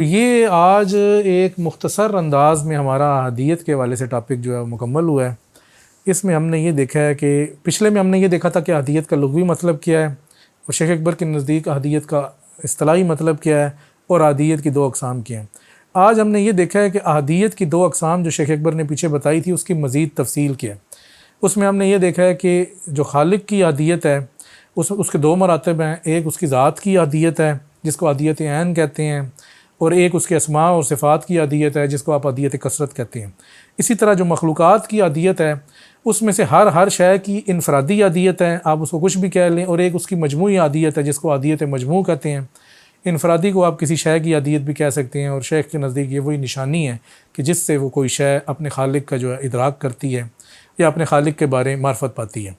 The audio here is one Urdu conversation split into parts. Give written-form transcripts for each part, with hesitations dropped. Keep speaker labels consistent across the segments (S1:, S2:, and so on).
S1: یہ آج ایک مختصر انداز میں ہمارا احادیت کے حوالے سے ٹاپک جو ہے وہ مکمل ہوا ہے۔ اس میں ہم نے یہ دیکھا ہے کہ پچھلے میں ہم نے یہ دیکھا تھا کہ احادیت کا لغوی مطلب کیا ہے اور شیخ اکبر کے نزدیک احادیت کا اصطلاحی مطلب کیا ہے اور احادیت کی دو اقسام کیا ہیں۔ آج ہم نے یہ دیکھا ہے کہ احادیت کی دو اقسام جو شیخ اکبر نے پیچھے بتائی تھی اس کی مزید تفصیل کیا ہے۔ اس میں ہم نے یہ دیکھا ہے کہ جو خالق کی احادیت ہے اس کے دو مراتب ہیں، ایک اس کی ذات کی احادیت ہے جس کو احادیت عین کہتے ہیں، اور ایک اس کے اسماء اور صفات کی احادیت ہے جس کو آپ احادیت کثرت کہتے ہیں۔ اسی طرح جو مخلوقات کی احادیت ہے اس میں سے ہر شے کی انفرادی احادیت ہے، آپ اس کو کچھ بھی کہہ لیں، اور ایک اس کی مجموعی احادیت ہے جس کو احادیت مجموع کہتے ہیں۔ انفرادی کو آپ کسی شے کی احادیت بھی کہہ سکتے ہیں، اور شیخ کے نزدیک یہ وہی نشانی ہے کہ جس سے وہ کوئی شے اپنے خالق کا جو ہے ادراک کرتی ہے یا اپنے خالق کے بارے میں معرفت پاتی ہے۔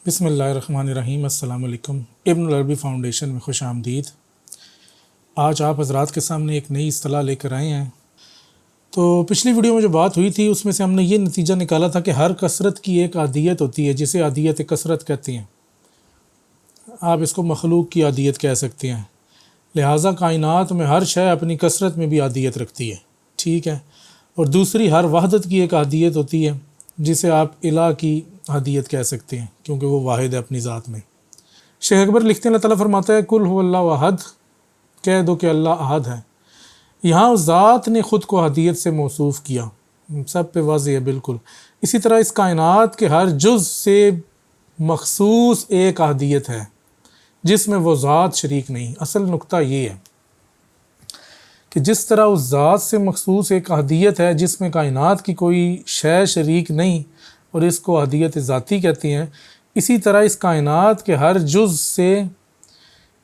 S1: بسم اللہ الرحمن الرحیم۔ السلام علیکم۔ ابن العربی فاؤنڈیشن میں خوش آمدید۔ آج آپ حضرات کے سامنے ایک نئی اصطلاح لے کر آئے ہیں۔ تو پچھلی ویڈیو میں جو بات ہوئی تھی اس میں سے ہم نے یہ نتیجہ نکالا تھا کہ ہر کثرت کی ایک احادیت ہوتی ہے جسے احادیت کثرت کہتے ہیں۔ آپ اس کو مخلوق کی احادیت کہہ سکتے ہیں، لہٰذا کائنات میں ہر شے اپنی کثرت میں بھی احادیت رکھتی ہے، ٹھیک ہے۔ اور دوسری ہر وحدت کی ایک احادیت ہوتی ہے جسے آپ الہ کی احادیت کہہ سکتے ہیں کیونکہ وہ واحد ہے اپنی ذات میں۔ شیخ اکبر لکھتے ہیں، اللہ تعالیٰ فرماتا ہے کل هو اللہ احد، کہہ دو کہ اللہ احد ہے۔ یہاں اس ذات نے خود کو احادیت سے موصوف کیا، سب پہ واضح ہے بالکل۔ اسی طرح اس کائنات کے ہر جز سے مخصوص ایک احادیت ہے جس میں وہ ذات شریک نہیں۔ اصل نقطہ یہ ہے کہ جس طرح اس ذات سے مخصوص ایک احادیت ہے جس میں کائنات کی کوئی شے شریک نہیں اور اس کو احادیت ذاتی کہتے ہیں، اسی طرح اس کائنات کے ہر جز سے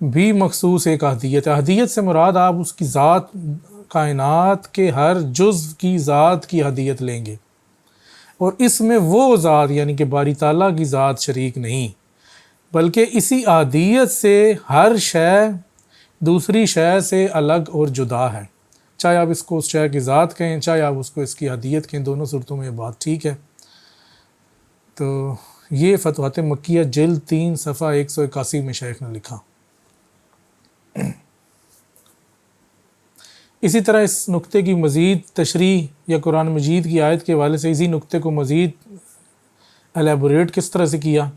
S1: بھی مخصوص ایک احادیت ہے۔ احادیت سے مراد آپ اس کی ذات، کائنات کے ہر جز کی ذات کی احادیت لیں گے، اور اس میں وہ ذات یعنی کہ باری تعالیٰ کی ذات شریک نہیں، بلکہ اسی احادیت سے ہر شے دوسری شے سے الگ اور جدا ہے، چاہے آپ اس کو اس شے کی ذات کہیں چاہے آپ اس کو اس کی احادیت کہیں، دونوں صورتوں میں یہ بات ٹھیک ہے۔ تو یہ فتوحات مکیہ جلد 3 صفحہ 181 میں شیخ نے لکھا۔ اسی طرح اس نقطے کی مزید تشریح یا قرآن مجید کی آیت کے حوالے سے اسی نقطے کو مزید الیبوریٹ کس طرح سے کیا،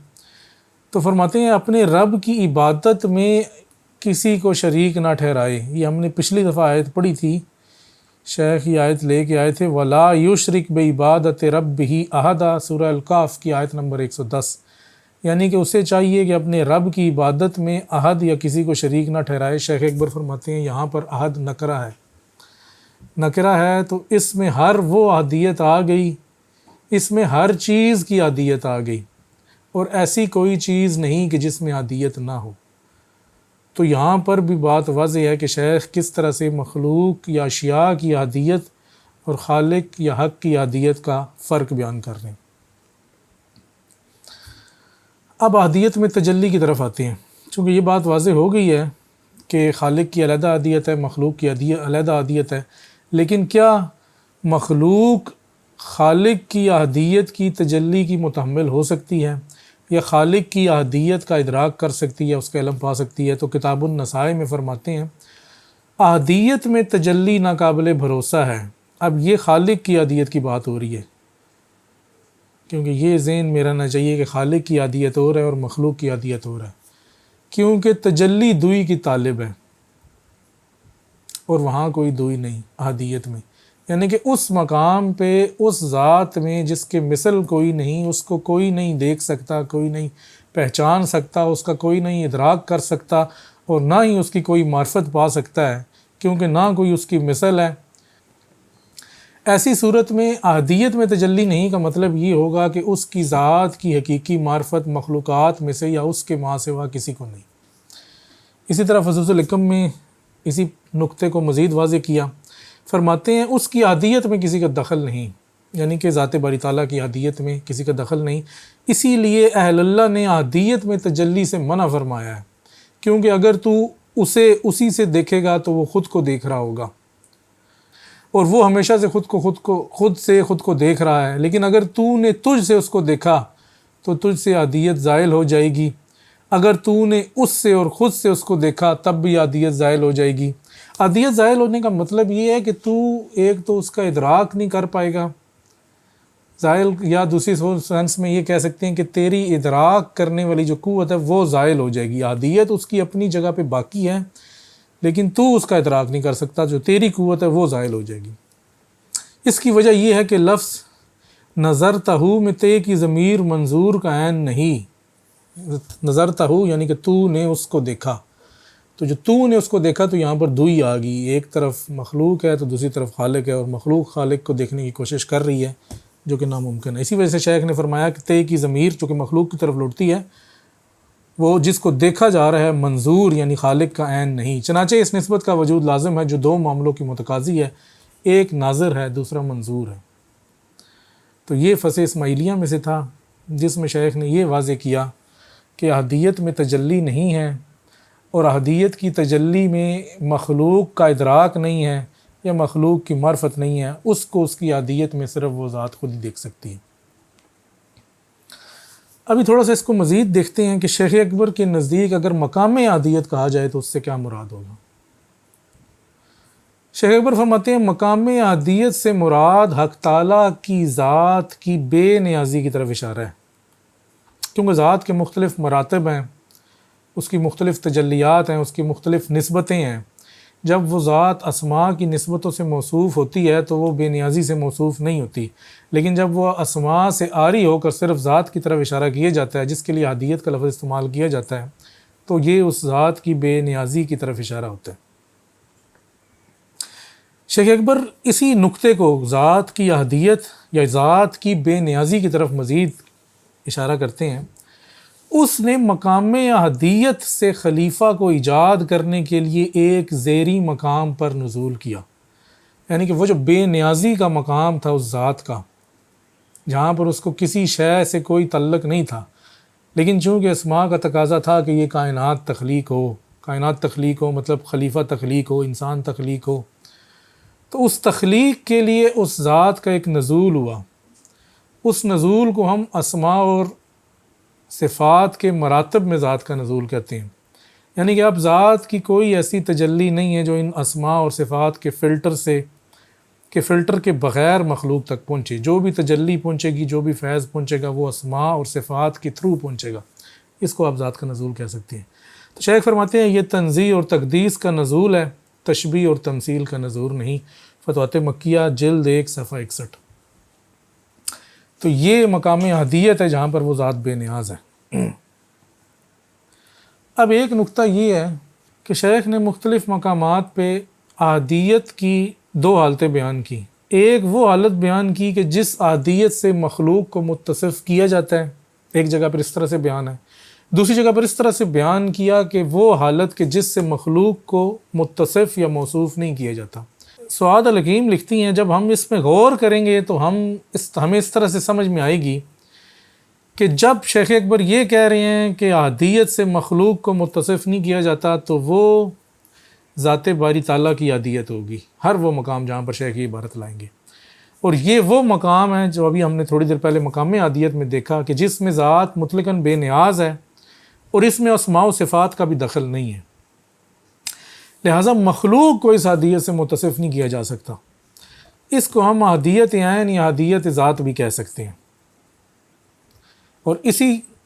S1: تو فرماتے ہیں اپنے رب کی عبادت میں کسی کو شریک نہ ٹھہرائے۔ یہ ہم نے پچھلی دفعہ آیت پڑھی تھی، شیخ یہ آیت لے کے آئے تھے، وَلَا يُشْرِكْ بِعِبَادَةِ رَبِّهِ أَحَدًا، سورہ الکاف کی آیت نمبر 110، یعنی کہ اسے چاہیے کہ اپنے رب کی عبادت میں احد یا کسی کو شریک نہ ٹھہرائے۔ شیخ اکبر فرماتے ہیں یہاں پر احد نکرہ ہے، نکرہ ہے تو اس میں ہر وہ احادیت آ گئی، اس میں ہر چیز کی احادیت آ گئی، اور ایسی کوئی چیز نہیں کہ جس میں احادیت نہ ہو۔ تو یہاں پر بھی بات واضح ہے کہ شیخ کس طرح سے مخلوق یا اشیاء کی احادیت اور خالق یا حق کی احادیت کا فرق بیان کر رہے ہیں۔ اب احادیت میں تجلی کی طرف آتے ہیں۔ چونکہ یہ بات واضح ہو گئی ہے کہ خالق کی علیحدہ احادیت ہے، مخلوق کی علیحدہ احادیت ہے، لیکن کیا مخلوق خالق کی احادیت کی تجلی کی متحمل ہو سکتی ہے یا خالق کی احادیت کا ادراک کر سکتی ہے، اس کا علم پا سکتی ہے؟ تو کتاب النصائح میں فرماتے ہیں احادیت میں تجلی ناقابل بھروسہ ہے۔ اب یہ خالق کی احادیت کی بات ہو رہی ہے، کیونکہ یہ ذہن میں رہنا چاہیے کہ خالق کی احادیت ہو رہا ہے اور مخلوق کی احادیت ہو رہا ہے، کیونکہ تجلی دوئی کی طالب ہے اور وہاں کوئی دوئی نہیں احادیت میں، یعنی کہ اس مقام پہ اس ذات میں جس کے مثل کوئی نہیں، اس کو کوئی نہیں دیکھ سکتا، کوئی نہیں پہچان سکتا، اس کا کوئی نہیں ادراک کر سکتا، اور نہ ہی اس کی کوئی معرفت پا سکتا ہے کیونکہ نہ کوئی اس کی مثل ہے۔ ایسی صورت میں احادیت میں تجلی نہیں کا مطلب یہ ہوگا کہ اس کی ذات کی حقیقی معرفت مخلوقات میں سے یا اس کے ماں سوا کسی کو نہیں۔ اسی طرح فصوص الحکم میں اسی نقطے کو مزید واضح کیا، فرماتے ہیں اس کی احادیت میں کسی کا دخل نہیں، یعنی کہ ذات باری تعالیٰ کی احادیت میں کسی کا دخل نہیں، اسی لیے اہل اللہ نے احادیت میں تجلی سے منع فرمایا ہے، کیونکہ اگر تو اسے اسی سے دیکھے گا تو وہ خود کو دیکھ رہا ہوگا۔ اور وہ ہمیشہ سے خود کو دیکھ رہا ہے، لیکن اگر تو نے تجھ سے اس کو دیکھا تو تجھ سے احدیت زائل ہو جائے گی، اگر تو نے اس سے اور خود سے اس کو دیکھا تب بھی احدیت زائل ہو جائے گی۔ احدیت زائل ہونے کا مطلب یہ ہے کہ تو ایک تو اس کا ادراک نہیں کر پائے گا زائل، یا دوسری سینس میں یہ کہہ سکتے ہیں کہ تیری ادراک کرنے والی جو قوت ہے وہ زائل ہو جائے گی۔ احدیت اس کی اپنی جگہ پہ باقی ہے، لیکن تو اس کا ادراک نہیں کر سکتا، جو تیری قوت ہے وہ زائل ہو جائے گی۔ اس کی وجہ یہ ہے کہ لفظ نظر تہو میں تے کی ضمیر منظور کا عین نہیں۔ نظر تہو یعنی کہ تو نے اس کو دیکھا، تو جو تو نے اس کو دیکھا تو یہاں پر دوئی آ گئی، ایک طرف مخلوق ہے تو دوسری طرف خالق ہے، اور مخلوق خالق کو دیکھنے کی کوشش کر رہی ہے جو کہ ناممکن ہے۔ اسی وجہ سے شیخ نے فرمایا کہ تے کی ضمیر جو کہ مخلوق کی طرف لوٹتی ہے، وہ جس کو دیکھا جا رہا ہے منظور یعنی خالق کا عین نہیں۔ چنانچہ اس نسبت کا وجود لازم ہے جو دو معاملوں کی متقاضی ہے، ایک ناظر ہے دوسرا منظور ہے۔ تو یہ فصل اسماعیلیہ میں سے تھا جس میں شیخ نے یہ واضح کیا کہ احدیت میں تجلی نہیں ہے، اور احدیت کی تجلی میں مخلوق کا ادراک نہیں ہے یا مخلوق کی معرفت نہیں ہے، اس کو اس کی احدیت میں صرف وہ ذات خود ہی دیکھ سکتی ہے۔ ابھی تھوڑا سا اس کو مزید دیکھتے ہیں کہ شیخ اکبر کے نزدیک اگر مقام احدیت کہا جائے تو اس سے کیا مراد ہوگا۔ شیخ اکبر فرماتے ہیں مقام احدیت سے مراد حق تعالیٰ کی ذات کی بے نیازی کی طرف اشارہ ہے، کیونکہ ذات کے مختلف مراتب ہیں، اس کی مختلف تجلیات ہیں، اس کی مختلف نسبتیں ہیں۔ جب وہ ذات اسماء کی نسبتوں سے موصوف ہوتی ہے تو وہ بے نیازی سے موصوف نہیں ہوتی، لیکن جب وہ اسماء سے عاری ہو کر صرف ذات کی طرف اشارہ کیا جاتا ہے جس کے لیے احدیت کا لفظ استعمال کیا جاتا ہے، تو یہ اس ذات کی بے نیازی کی طرف اشارہ ہوتا ہے۔ شیخ اکبر اسی نقطے کو ذات کی احدیت یا ذات کی بے نیازی کی طرف مزید اشارہ کرتے ہیں۔ اس نے مقام احدیت سے خلیفہ کو ایجاد کرنے کے لیے ایک زیری مقام پر نزول کیا، یعنی کہ وہ جو بے نیازی کا مقام تھا اس ذات کا، جہاں پر اس کو کسی شے سے کوئی تعلق نہیں تھا، لیکن چونکہ اسماء کا تقاضا تھا کہ یہ کائنات تخلیق ہو مطلب خلیفہ تخلیق ہو، انسان تخلیق ہو، تو اس تخلیق کے لیے اس ذات کا ایک نزول ہوا۔ اس نزول کو ہم اسماء اور صفات کے مراتب میں ذات کا نزول کہتے ہیں، یعنی کہ اب ذات کی کوئی ایسی تجلی نہیں ہے جو ان اسماء اور صفات کے فلٹر کے بغیر مخلوق تک پہنچے۔ جو بھی تجلی پہنچے گی، جو بھی فیض پہنچے گا، وہ اسماء اور صفات کے تھرو پہنچے گا، اس کو آپ ذات کا نزول کہہ سکتے ہیں۔ تو شیخ فرماتے ہیں یہ تنزیہ اور تقدیس کا نزول ہے، تشبیہ اور تمثیل کا نزول نہیں۔ فتوحات مکیہ جلد 1 صفحہ 61۔ تو یہ مقام احدیت ہے جہاں پر وہ ذات بے نیاز ہے۔ اب ایک نقطہ یہ ہے کہ شیخ نے مختلف مقامات پہ احدیت کی 2 حالتیں بیان کی۔ ایک وہ حالت بیان کی کہ جس احدیت سے مخلوق کو متصف کیا جاتا ہے، ایک جگہ پر اس طرح سے بیان ہے، دوسری جگہ پر اس طرح سے بیان کیا کہ وہ حالت کہ جس سے مخلوق کو متصف یا موصوف نہیں کیا جاتا۔ سعاد الحکیم لکھتی ہیں جب ہم اس میں غور کریں گے تو ہمیں اس طرح سے سمجھ میں آئے گی کہ جب شیخ اکبر یہ کہہ رہے ہیں کہ احدیت سے مخلوق کو متصف نہیں کیا جاتا تو وہ ذات باری تعالیٰ کی احدیت ہوگی، ہر وہ مقام جہاں پر شیخ یہ عبارت لائیں گے۔ اور یہ وہ مقام ہے جو ابھی ہم نے تھوڑی دیر پہلے مقام احدیت میں دیکھا کہ جس میں ذات مطلقاً بے نیاز ہے اور اس میں اسماء و صفات کا بھی دخل نہیں ہے، لہٰذا مخلوق کو اس احدیت سے متصف نہیں کیا جا سکتا۔ اس کو ہم احدیت عین یا احدیت ذات بھی کہہ سکتے ہیں۔ اور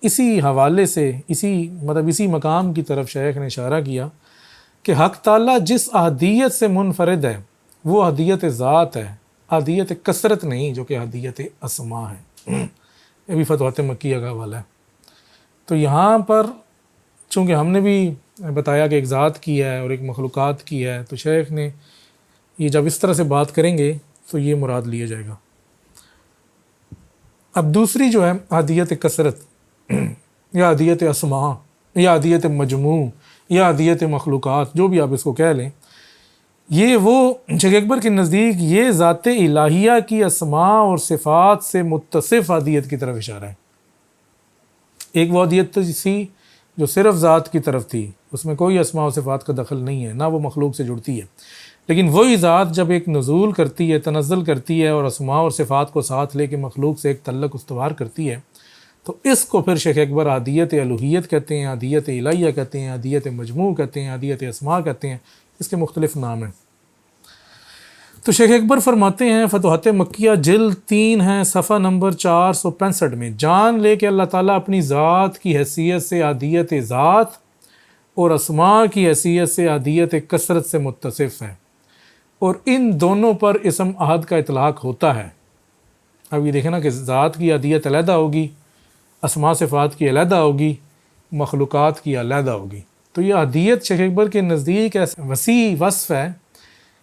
S1: اسی حوالے سے اسی مقام کی طرف شیخ نے اشارہ کیا کہ حق تعالیٰ جس احدیت سے منفرد ہے وہ احدیت ذات ہے، احدیت کثرت نہیں جو کہ احدیت اسماء ہے۔ یہ بھی فتوحات مکیہ کا حوالہ ہے۔ تو یہاں پر چونکہ ہم نے بھی بتایا کہ ایک ذات کی ہے اور ایک مخلوقات کی ہے، تو شیخ نے یہ جب اس طرح سے بات کریں گے تو یہ مراد لیا جائے گا۔ اب دوسری جو ہے احدیت کثرت یا احدیت اسماء یا احدیت مجموع یا احدیت مخلوقات، جو بھی آپ اس کو کہہ لیں، یہ وہ شیخ اکبر کے نزدیک یہ ذات الہیہ کی اسماء اور صفات سے متصف احدیت کی طرف اشارہ ہے۔ ایک وہ احدیت تھی جو صرف ذات کی طرف تھی، اس میں کوئی اسماء و صفات کا دخل نہیں ہے، نہ وہ مخلوق سے جڑتی ہے، لیکن وہی ذات جب ایک نزول کرتی ہے، تنزل کرتی ہے اور اسماء اور صفات کو ساتھ لے کے مخلوق سے ایک تعلق استوار کرتی ہے، تو اس کو پھر شیخ اکبر احدیت الوہیت کہتے ہیں، احدیت الہیہ کہتے ہیں، احدیت مجموع کہتے ہیں، احدیت اسماء کہتے ہیں، اس کے مختلف نام ہیں۔ تو شیخ اکبر فرماتے ہیں فتوحات مکیہ جلد 3 ہیں، صفحہ نمبر 465 میں، جان لے کہ اللہ تعالیٰ اپنی ذات کی حیثیت سے احدیت ذات اور اسماء کی حیثیت سے احدیت کثرت سے متصف ہے، اور ان دونوں پر اسم احد کا اطلاق ہوتا ہے۔ اب یہ دیکھیں نا کہ ذات کی احدیت علیحدہ ہوگی، اسماء صفات کی علیحدہ ہوگی، مخلوقات کی علیحدہ ہوگی۔ تو یہ احدیت شیخ اکبر کے نزدیک ایسا وسیع وصف ہے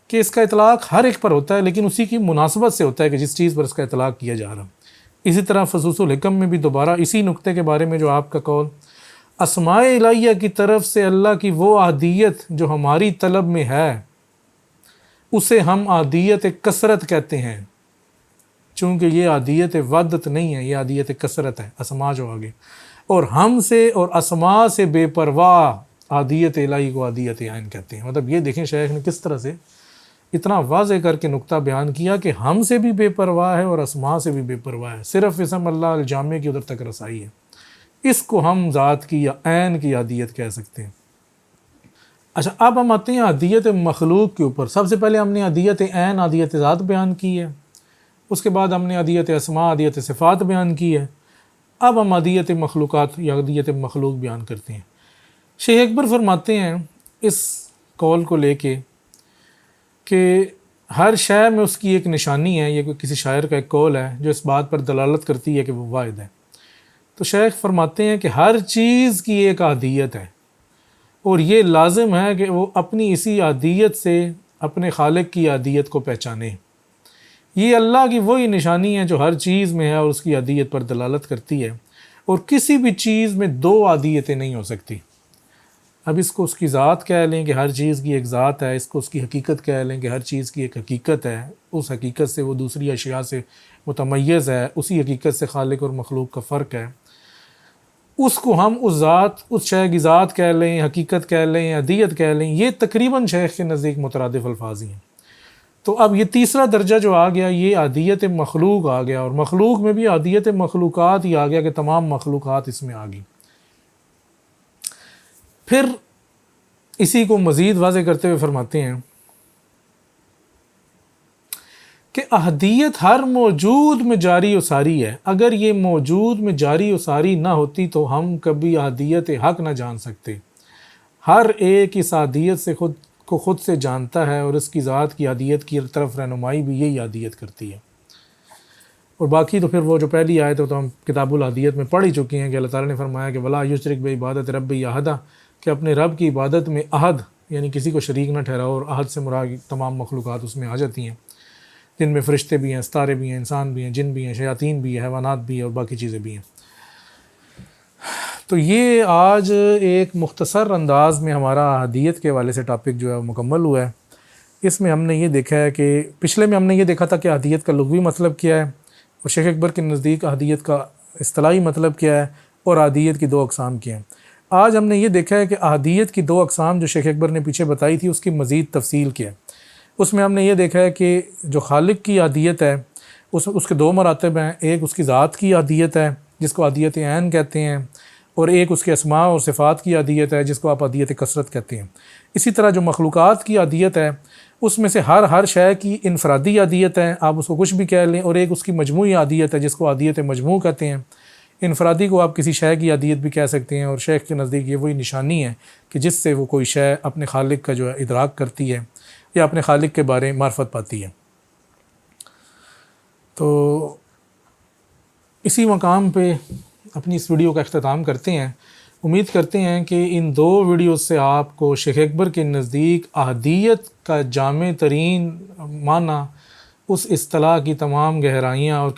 S1: کہ اس کا اطلاق ہر ایک پر ہوتا ہے، لیکن اسی کی مناسبت سے ہوتا ہے کہ جس چیز پر اس کا اطلاق کیا جا رہا۔ اسی طرح فصوص الحکم میں بھی دوبارہ اسی نقطے کے بارے میں جو آپ کا قول، اسماء الہیہ کی طرف سے اللہ کی وہ احدیت جو ہماری طلب میں ہے اسے ہم احدیت کثرت کہتے ہیں، چونکہ یہ احدیت وحدت نہیں ہے، یہ احدیت کثرت ہے، اسماء جو آگے، اور ہم سے اور اسماء سے بے پرواہ احدیت الہی کو احدیت عین کہتے ہیں۔ مطلب یہ دیکھیں شیخ نے کس طرح سے اتنا واضح کر کے نقطہ بیان کیا کہ ہم سے بھی بے پرواہ ہے اور اسماء سے بھی بے پرواہ ہے، صرف اسم اللہ الجامع کی ادھر تک رسائی ہے، اس کو ہم ذات کی یا عین کی احدیت کہہ سکتے ہیں۔ اچھا، اب ہم آتے ہیں احدیت مخلوق کے اوپر۔ سب سے پہلے ہم نے احدیت عین، احدیت ذات بیان کی ہے، اس کے بعد ہم نے احدیت اسماء، احدیت صفات بیان کی ہے، اب ہم احدیت مخلوقات یا احدیت مخلوق بیان کرتے ہیں۔ شیخ اکبر فرماتے ہیں اس قول کو لے کے کہ ہر شے میں اس کی ایک نشانی ہے، یہ کسی شاعر کا ایک قول ہے جو اس بات پر دلالت کرتی ہے کہ وہ واحد ہے۔ تو شیخ فرماتے ہیں کہ ہر چیز کی ایک احدیت ہے، اور یہ لازم ہے کہ وہ اپنی اسی احدیت سے اپنے خالق کی احدیت کو پہچانے۔ یہ اللہ کی وہی نشانی ہے جو ہر چیز میں ہے اور اس کی احدیت پر دلالت کرتی ہے، اور کسی بھی چیز میں 2 احدیتیں نہیں ہو سکتی۔ اب اس کو اس کی ذات کہہ لیں کہ ہر چیز کی ایک ذات ہے، اس کو اس کی حقیقت کہہ لیں کہ ہر چیز کی ایک حقیقت ہے، اس حقیقت سے وہ دوسری اشیاء سے متمیز ہے، اسی حقیقت سے خالق اور مخلوق کا فرق ہے، اس کو ہم اس ذات، اس شے کی ذات کہہ لیں، حقیقت کہہ لیں، احدیت کہہ لیں۔ یہ تقریباً شیخ کے نزدیک مترادف الفاظ ہی ہیں۔ تو اب یہ تیسرا درجہ جو آ گیا یہ احدیت مخلوق آ گیا، اور مخلوق میں بھی احدیت مخلوقات ہی آ گیا کہ تمام مخلوقات اس میں آ گئی۔ پھر اسی کو مزید واضح کرتے ہوئے فرماتے ہیں کہ احدیت ہر موجود میں جاری و ساری ہے، اگر یہ موجود میں جاری و ساری نہ ہوتی تو ہم کبھی احدیت حق نہ جان سکتے۔ ہر ایک اس احدیت سے خود سے جانتا ہے، اور اس کی ذات کی احدیت کی طرف رہنمائی بھی یہی احدیت کرتی ہے۔ اور باقی تو پھر وہ جو پہلی آیت ہے تو ہم کتاب الاحدیت میں پڑھ ہی چکے ہیں کہ اللہ تعالیٰ نے فرمایا کہ وَلَا يُشْرِكْ بِعِبَادَةِ رَبِّهِ أَحَدًا، کہ اپنے رب کی عبادت میں احد یعنی کسی کو شریک نہ ٹھہراؤ، اور احد سے مراد تمام مخلوقات اس میں آ جاتی ہیں، جن میں فرشتے بھی ہیں، ستارے بھی ہیں، انسان بھی ہیں، جن بھی ہیں، شیاطین بھی ہیں، حیوانات بھی ہیں، اور باقی چیزیں بھی ہیں۔ تو یہ آج ایک مختصر انداز میں ہمارا احدیت کے حوالے سے ٹاپک جو ہے وہ مکمل ہوا ہے۔ اس میں ہم نے یہ دیکھا ہے کہ پچھلے میں ہم نے یہ دیکھا تھا کہ احدیت کا لغوی مطلب کیا ہے، اور شیخ اکبر کے نزدیک احدیت کا اصطلاحی مطلب کیا ہے، اور احدیت کی 2 اقسام کیا ہیں۔ آج ہم نے یہ دیکھا ہے کہ احدیت کی 2 اقسام جو شیخ اکبر نے پیچھے بتائی تھی اس کی مزید تفصیل کیا ہے۔ اس میں ہم نے یہ دیکھا ہے کہ جو خالق کی احدیت ہے اس کے 2 مراتب ہیں، ایک اس کی ذات کی احدیت ہے جس کو احدیت عین کہتے ہیں، اور ایک اس کے اسماء اور صفات کی احدیت ہے جس کو آپ احدیت کثرت کہتے ہیں۔ اسی طرح جو مخلوقات کی احدیت ہے اس میں سے ہر شے کی انفرادی احدیت ہے، آپ اس کو کچھ بھی کہہ لیں، اور ایک اس کی مجموعی احدیت ہے جس کو احدیت مجموع کہتے ہیں۔ انفرادی کو آپ کسی شے کی احدیت بھی کہہ سکتے ہیں، اور شیخ کے نزدیک یہ وہی نشانی ہے کہ جس سے وہ کوئی شے اپنے خالق کا جو ہے ادراک کرتی ہے یا اپنے خالق کے بارے میں معرفت پاتی ہے۔ تو اسی مقام پہ اپنی اس ویڈیو کا اختتام کرتے ہیں۔ امید کرتے ہیں کہ ان 2 ویڈیوز سے آپ کو شیخ اکبر کے نزدیک احدیت کا جامع ترین معنی، اس اصطلاح کی تمام گہرائیاں اور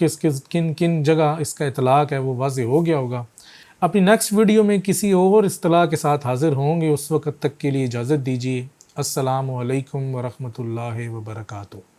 S1: کن جگہ اس کا اطلاق ہے وہ واضح ہو گیا ہوگا۔ اپنی نیکسٹ ویڈیو میں کسی اور اصطلاح کے ساتھ حاضر ہوں گے، اس وقت تک کے لیے اجازت دیجیے۔ السلام علیکم ورحمۃ اللہ وبرکاتہ۔